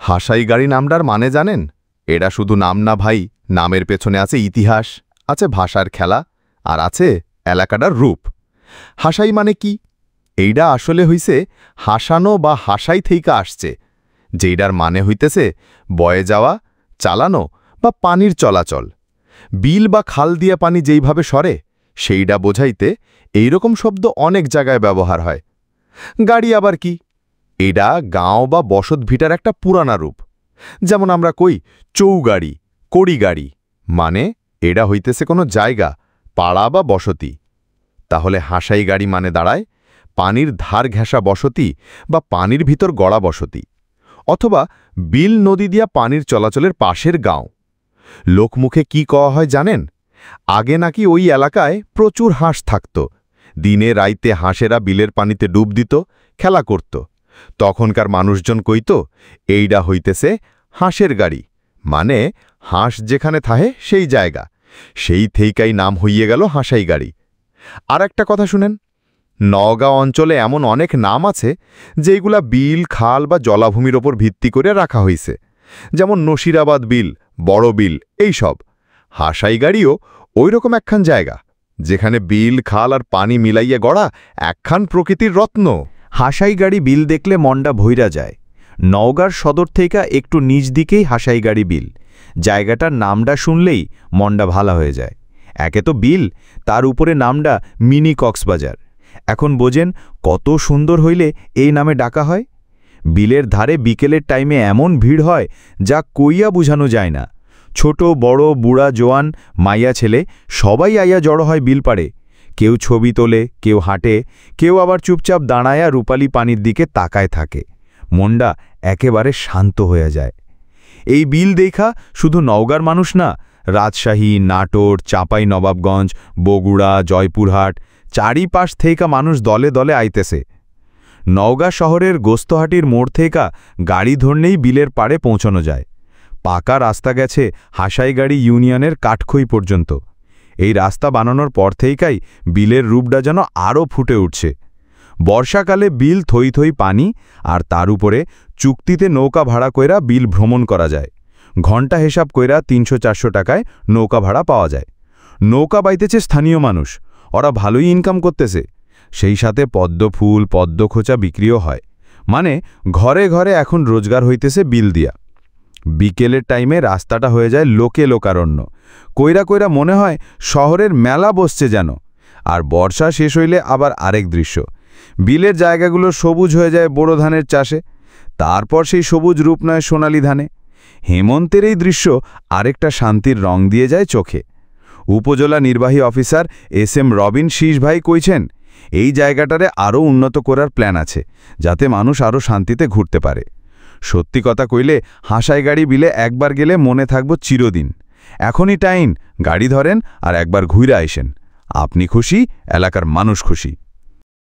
হাসাই গাড়ি নামটার মানে জানেন? এটা শুধু নাম না ভাই, নামের পেছনে আছে ইতিহাস, আছে ভাষার খেলা, আর আছে এলাকাটার রূপ। হাসাই মানে কি? এইটা আসলে হইছে হাসানো বা হাসাই থেইকা আসছে, যেইটার মানে হইতেছে বয়ে যাওয়া, চালানো বা পানির চলাচল। বিল বা খাল দিয়া পানি যেইভাবে সরে, সেইটা বোঝাইতে এইরকম শব্দ অনেক জায়গায় ব্যবহার হয়। গাড়ি আবার কি? এটা গাঁও বা বসত ভিটার একটা পুরানা রূপ। যেমন আমরা কই চৌগাড়ি, কড়িগাড়ি, মানে এটা হইতেছে কোনো জায়গা, পাড়া বা বসতি। তাহলে হাসাই গাড়ি মানে দাঁড়ায় পানির ধার ঘেঁষা বসতি বা পানির ভিতর গড়া বসতি, অথবা বিল নদী দিয়া পানির চলাচলের পাশের গাঁও। লোকমুখে কি কওয়া হয় জানেন? আগে নাকি ওই এলাকায় প্রচুর হাঁস থাকত। দিনে রাইতে হাঁসেরা বিলের পানিতে ডুব দিত, খেলা করত। তখনকার মানুষজন কইত এইডা হইতেছে হাঁসের গাড়ি, মানে হাঁস যেখানে থাহে সেই জায়গা। সেই থেইকাই নাম হইয়ে গেল হাসাই গাড়ি। আর একটা কথা শুনেন, নওগাঁ অঞ্চলে এমন অনেক নাম আছে যেইগুলা বিল, খাল বা জলাভূমির ওপর ভিত্তি করে রাখা হইছে, যেমন নসিরাবাদ বিল, বড় বিল, এইসব। হাসাই গাড়িও ওইরকম একখান জায়গা, যেখানে বিল, খাল আর পানি মিলাইয়া গড়া একখান প্রকৃতির রত্ন। হাসাই গাড়ি বিল দেখলে মনটা ভইরা যায়। নওগাঁর সদর থেকে একটু নিচ দিকেই হাসাই গাড়ি বিল। জায়গাটার নামটা শুনলেই মনটা ভালা হয়ে যায়। একে তো বিল, তার উপরে নামটা মিনি কক্সবাজার। এখন বোঝেন কত সুন্দর হইলে এই নামে ডাকা হয়। বিলের ধারে বিকেলের টাইমে এমন ভিড় হয় যা কইয়া বুঝানো যায় না। ছোট বড়, বুড়া জোয়ান, মাইয়া ছেলে সবাই আইয়া জড়ো হয় বিল পাড়ে। কেউ ছবি তোলে, কেউ হাঁটে, কেউ আবার চুপচাপ দাঁড়ায়া রূপালী পানির দিকে তাকায় থাকে। মনটা একেবারে শান্ত হয়ে যায়। এই বিল দেখা শুধু নওগাঁর মানুষ না, রাজশাহী, নাটোর, চাঁপাই নবাবগঞ্জ, বগুড়া, জয়পুরহাট, চারিপাশ থেকে মানুষ দলে দলে আইতেছে। নওগাঁ শহরের গোস্তহাটির মোড় থেকে গাড়ি ধরলেই বিলের পাড়ে পৌঁছানো যায়। পাকা রাস্তা গেছে হাসাইগাড়ি ইউনিয়নের কাঠখই পর্যন্ত। এই রাস্তা বানানোর পর থেকেই বিলের রূপটা যেন আরও ফুটে উঠছে। বর্ষাকালে বিল থই থই পানি, আর তার উপরে চুক্তিতে নৌকা ভাড়া কইরা বিল ভ্রমণ করা যায়। ঘণ্টা হিসাব কইরা ৩০০-৪০০ টাকায় নৌকা ভাড়া পাওয়া যায়। নৌকা বাইতেছে স্থানীয় মানুষ, ওরা ভালোই ইনকাম করতেছে। সেই সাথে পদ্ম ফুল, পদ্মখোঁচা বিক্রিও হয়। মানে ঘরে ঘরে এখন রোজগার হইতেছে বিল দিয়া। বিকেলের টাইমে রাস্তাটা হয়ে যায় লোকে লোকারণ্য। কইরা কইরা মনে হয় শহরের মেলা বসছে যেন। আর বর্ষা শেষ হইলে আবার আরেক দৃশ্য, বিলের জায়গাগুলো সবুজ হয়ে যায় বোরো ধানের চাষে। তারপর সেই সবুজ রূপ নয় সোনালি ধানে। হেমন্তের এই দৃশ্য আরেকটা শান্তির রং দিয়ে যায় চোখে। উপজেলা নির্বাহী অফিসার এস.এম. রবিন শীষ ভাই কইছেন, এই জায়গাটারে আরও উন্নত করার প্ল্যান আছে, যাতে মানুষ আরও শান্তিতে ঘুরতে পারে। সত্যি কথা কইলে হাসাই গাড়ি বিলে একবার গেলে মনে থাকব চিরদিন। এখনই টাইম, গাড়ি ধরেন আর একবার ঘুরে আইসেন। আপনি খুশি, এলাকার মানুষ খুশি।